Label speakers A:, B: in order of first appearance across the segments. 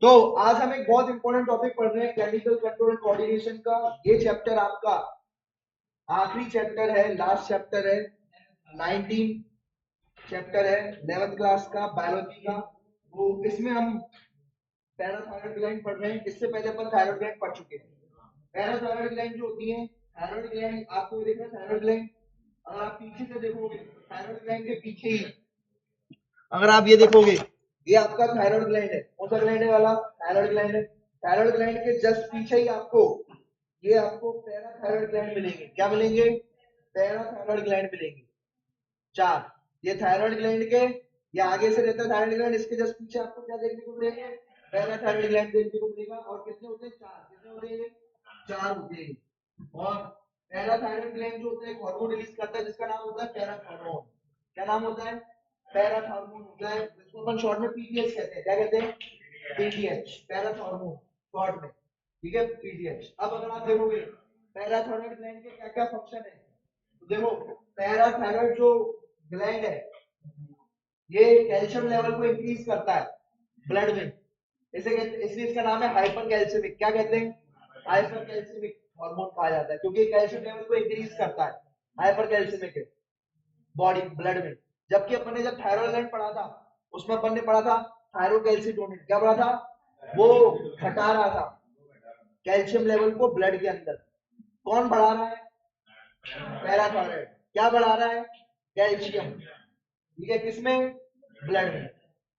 A: तो आज हम एक बहुत इंपॉर्टेंट टॉपिक पढ़ रहे हैं, केमिकल कंट्रोल एंड कोऑर्डिनेशन का। ये चैप्टर आपका आखिरी चैप्टर है, लास्ट चैप्टर है, 19 चैप्टर है 11th क्लास का बायोलॉजी का। वो इसमें हम पैराथायरॉयड ग्लैंड पढ़ रहे हैं। इससे पहले अपन थायराइड ग्लैंड पढ़ चुके हैं। पैराथायरॉयड ग्लैंड जो होती है, थायराइड ग्लैंड आपको देखना है। थायराइड ग्लैंड अगर आप पीछे से देखोगे, थायराइड ग्लैंड के पीछे ही अगर आप ये देखोगे, ये आपका थायराइड ग्लैंड है। कौन सा ग्लैंड है वाला? थायराइड ग्लैंड है। थायराइड ग्लैंड के जस्ट पीछे ही आपको ये आपको पैराथायरॉयड ग्लैंड मिलेंगे। क्या मिलेंगे? पैराथायरॉयड ग्लैंड मिलेंगे। चार। ये थायराइड ग्लैंड के, ये आगे से रहता है थायराइड ग्लैंड, इसके जस्ट पीछे आपको क्या देखने को मिलेगा? पैराथायरॉयड ग्लैंड देखने को मिलेगा। और कितने होते हैं? चार। कितने होते हैं? चार होते हैं। और पैराथायरॉयड ग्लैंड जो होता है हार्मोन रिलीज करता है जिसका नाम होता है पैराथॉर्मोन। क्या नाम होता है? पैराथॉर्मोन होता है, जिसको अपन शॉर्ट में पीटीएच कहते हैं। क्या कहते हैं? पीटीएच, पैराथॉर्मोन शॉर्ट में। ठीक है, पीटीएच। अब अगर आप देखोगे पैराथायरॉयड ग्लैंड के क्या क्या फंक्शन है, तो देखो पैराथायरॉयड जो ग्लैंड है, ये कैल्शियम लेवल को इंक्रीज करता है ब्लड में। इसे कहते, इसलिए इसका नाम है हाइपर कैल्सियमिक। क्या कहते हैं? हाइपर कैल्सियमिक हार्मोन कहा जाता है, क्योंकि कैल्शियम लेवल को इंक्रीज करता है। हाइपर कैल्सियमिक है बॉडी ब्लड में। जबकि अपन ने जब थायराइड ग्लैंड पढ़ा था, उसमें अपन ने पढ़ा था थायरोकैल्सिटोनिन। क्या पढ़ा था? वो घटा रहा था कैल्शियम लेवल को ब्लड के अंदर। कौन बढ़ा रहा है? पैराथायराइड। क्या बढ़ा रहा है? कैल्शियम। ठीक है, किसमें? ब्लड में।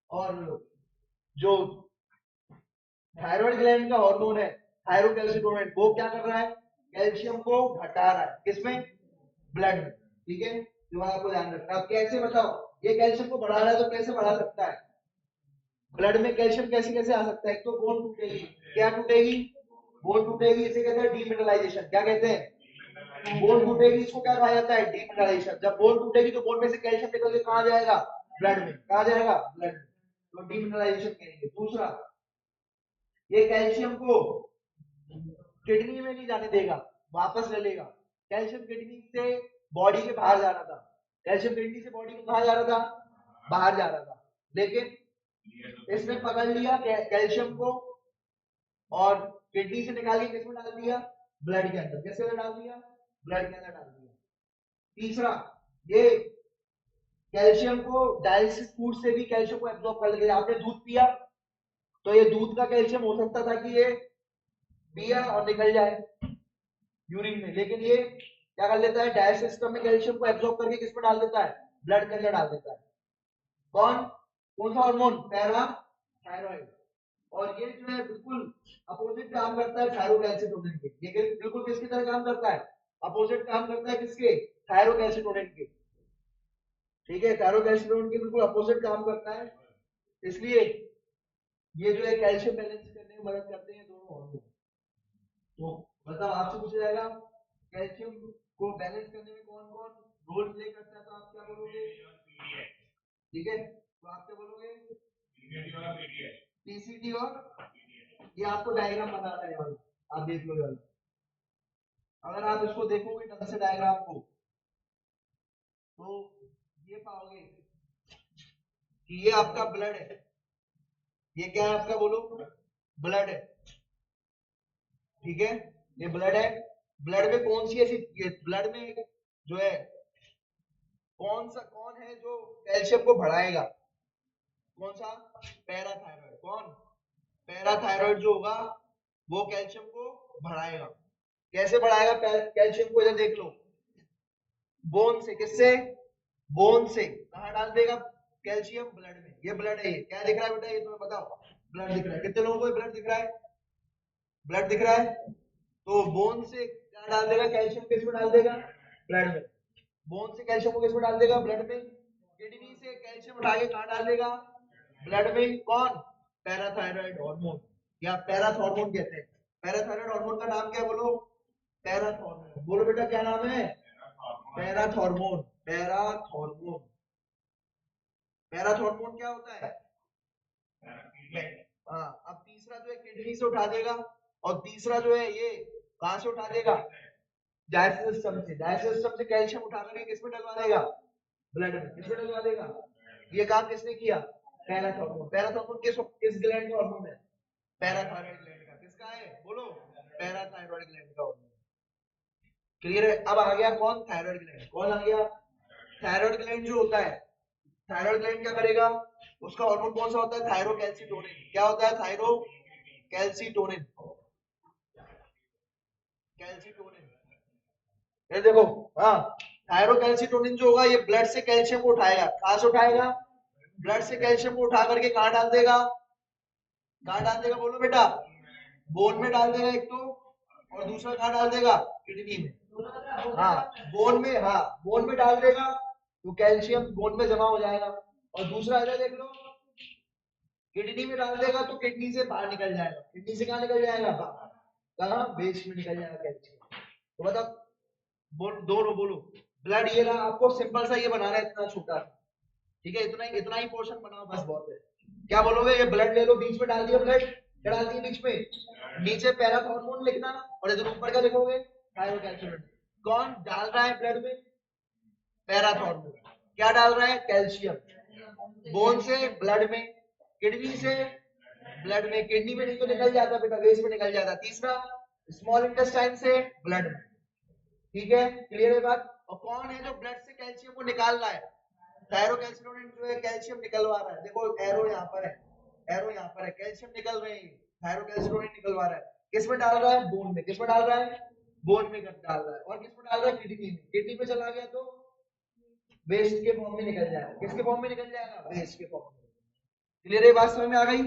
A: और जो थायराइड ग्लैंड का हार्मोन है थायरोकैल्सिटोनिन, वो क्या कर रहा है? कैल्शियम को घटा रहा है। किसमें? ब्लड में। ठीक है, दिमाग आपको ध्यान रखना है। अब कैसे बताओ, ये कैल्शियम को बढ़ा रहा है तो कैसे बढ़ा सकता है? ब्लड में कैल्शियम कैसे कैसे आ सकता है? एक तो बोन टूटेगी। क्या टूटेगी? बोन टूटेगी, इसे कहते हैं डीमिनरलाइजेशन। क्या कहते हैं? बोन टूटेगी, इसको क्या कहा जाता है? डीमिनरलाइजेशन। जब बोन टूटेगी तो बोन में से कैल्शियम निकल के कहाँ जाएगा? ब्लड में। कहाँ जाएगा? ब्लड में। तो डीमिनरलाइजेशन कहेंगे। दूसरा, ये कैल्शियम को किडनी में नहीं जाने देगा, वापस ले लेगा। कैल्शियम किडनी से बॉडी के बाहर जा रहा था। कैल्शियम किडनी से बॉडी के कहा जा रहा था? बाहर जा रहा था। लेकिन इसने पकड़ लिया कैल्शियम को और किडनी से निकाल के किसमें डाल दिया? ब्लड के अंदर। किसके अंदर डाल दिया? ब्लड के अंदर डाल दिया। तीसरा, ये कैल्शियम को डायलिसिस फूड से भी कैल्शियम को एब्जॉर्ब कर लेते। आपने दूध पिया तो ये दूध का कैल्शियम हो सकता था कि ये पिया और निकल जाए यूरिन में, लेकिन ये क्या कर लेता है? डाइजेस्ट सिस्टम में कैल्शियम को एब्जॉर्ब करके किसमें डाल देता है? ब्लड के अंदर डाल देता है। कौन? कौन सा हार्मोन? पैराथायरॉइड। और ये जो है बिल्कुल अपोजिट काम करता है थायरोकैल्सिटोनिन के। ये बिल्कुल किसकी तरह काम करता है? अपोजिट काम करता है किसके? थायरोकैल्सिटोनिन के। ठीक है, थायरोकैल्सिटोनिन के बिल्कुल अपोजिट काम करता है। इसलिए ये जो है कैल्शियम बैलेंस करने में मदद करते हैं दोनों हार्मोन। तो मतलब आपसे पूछा जाएगा कैल्शियम को बैलेंस करने में कौन कौन रोल प्ले करता है, तो आप क्या बोलोगे? ठीक है, तो आप क्या बोलोगे? पीसीटी और ये आपको डायग्राम बनाना है वाला, आप देख लो वाला। अगर आप इसको देखोगे ढंग से डायग्राम को, तो ये पाओगे कि ये आपका ब्लड है। ये क्या है आपका? बोलो। ब्लड है। ठीक है, ये ब्लड है। ब्लड में कौन सी ऐसी, ब्लड में जो है कौन है जो कैल्शियम को बढ़ाएगा? कौन सा? पैराथायरॉइड। कौन? पैराथायरॉइड जो होगा वो कैल्शियम को बढ़ाएगा। कैसे बढ़ाएगा कैल्शियम को? इधर देख लो, बोन से। किससे? बोन से। कहा डाल देगा कैल्शियम? ब्लड में। ये ब्लड है। ये क्या दिख रहा है बेटा? ये तुम्हें बताओ। ब्लड दिख रहा है। कितने लोगों को ब्लड दिख रहा है? ब्लड दिख रहा है। तो बोन से क्या डाल देगा? कैल्शियम किसमें डाल देगा? ब्लड में। बोन से कैल्शियम को किसमें डाल देगा? ब्लड में। किडनी से कैल्शियम उठा के कहाँ डाल देगा? ब्लड में। कौन? पैराथायरॉइड हार्मोन, या पैराथॉर्मोन कहते हैं। पैराथायरॉइड हार्मोन का नाम क्या? बोलो। पैराथॉर्मोन। बोलो बेटा, क्या नाम है? पैराथॉर्मोन। पैराथॉर्मोन। पैराथॉर्मोन क्या होता है? हाँ। अब तीसरा जो है किडनी से उठा देगा, और तीसरा जो है ये कहां से उठा देगा? डायजेस्टिव सिस्टम से। डायजेस्टिव सिस्टम से कैल्शियम उठा करके किसमें डलवा देगा? ब्लड में। किसमें डलवा देगा? ये काम किसने किया? पैराथॉर्मोन। पैराथॉर्मोन किस ग्लैंड का हार्मोन है? पैराथायरॉइड ग्लैंड का। किसका है बोलो? पैराथायरॉइड ग्लैंड का होता है। क्लियर है? अब आ गया कौन? Thyroid gland. कौन आ गया? थायराइड ग्लैंड जो होता है, थायराइड ग्लैंड क्या करेगा? उसका हार्मोन कौन सा होता है? थायरोकैल्सिटोनिन। क्या होता है? थायरोकैल्सिटोनिन। कैल्सिटोनिन, ये देखो, हाँ, थायरोकैल्सिटोनिन जो होगा ये ब्लड से कैल्शियम को उठाएगा। कहां से उठाएगा? ब्लड से कैल्शियम को उठा करके कहां डाल देगा? कहां डाल देगा बोलो बेटा? बोन में डाल देगा एक तो, और दूसरा कहां डाल देगा? किडनी में। हाँ, बोन में, हाँ बोन में डाल देगा तो कैल्शियम बोन में जमा हो जाएगा। और दूसरा इधर देख लो, किडनी में डाल देगा तो किडनी से बाहर निकल जाएगा। किडनी से कहां निकल जाएगा? बाहर। कहां? वेस्ट में निकल जाएगा कैल्शियम। तो मतलब दोनों बोलो। ब्लड ये रहा, आपको सिंपल सा ये बनाना है, इतना छोटा, ठीक है? इतना ही पोर्शन बनाओ बस, बहुत है। क्या बोलोगे? ये ब्लड ले लो, बीच में डाल दिया ब्लड, क्या डाल दिया बीच में? नीचे पैराथॉर्मोन लिखना, और इधर ऊपर क्या लिखोगे? थायरोकैल्शियम। कौन डाल रहा है ब्लड में? पैराथॉर्मोन। क्या डाल रहा है? कैल्शियम। बोन से ब्लड में, किडनी से ब्लड में। किडनी में नहीं तो निकल जाता बेटा, वेस्ट में निकल जाता। तीसरा, स्मॉल इंटेस्टाइन से ब्लड में। ठीक है? क्लियर है बात? और कौन है जो ब्लड से कैल्शियम को निकाल रहा है? थायरोकैल्सिटोनिन जो है कैल्शियम निकलवा रहा है। देखो एरो यहाँ पर है, एरो यहाँ पर है, कैल्शियम निकल रहे हैं, थायरोकैल्सिटोनिन निकलवा रहा है। किस में डाल रहा है? बोन में। किस में डाल रहा है? बोन में डाल रहा है। और किस में डाल रहा है? किडनी में। किडनी में चला गया तो वेस्ट के फॉर्म में निकल जाएगा। किसके फॉर्म में निकल जाएगा? वेस्ट के फॉर्म में। क्लियर है बात? समझ में आ गई?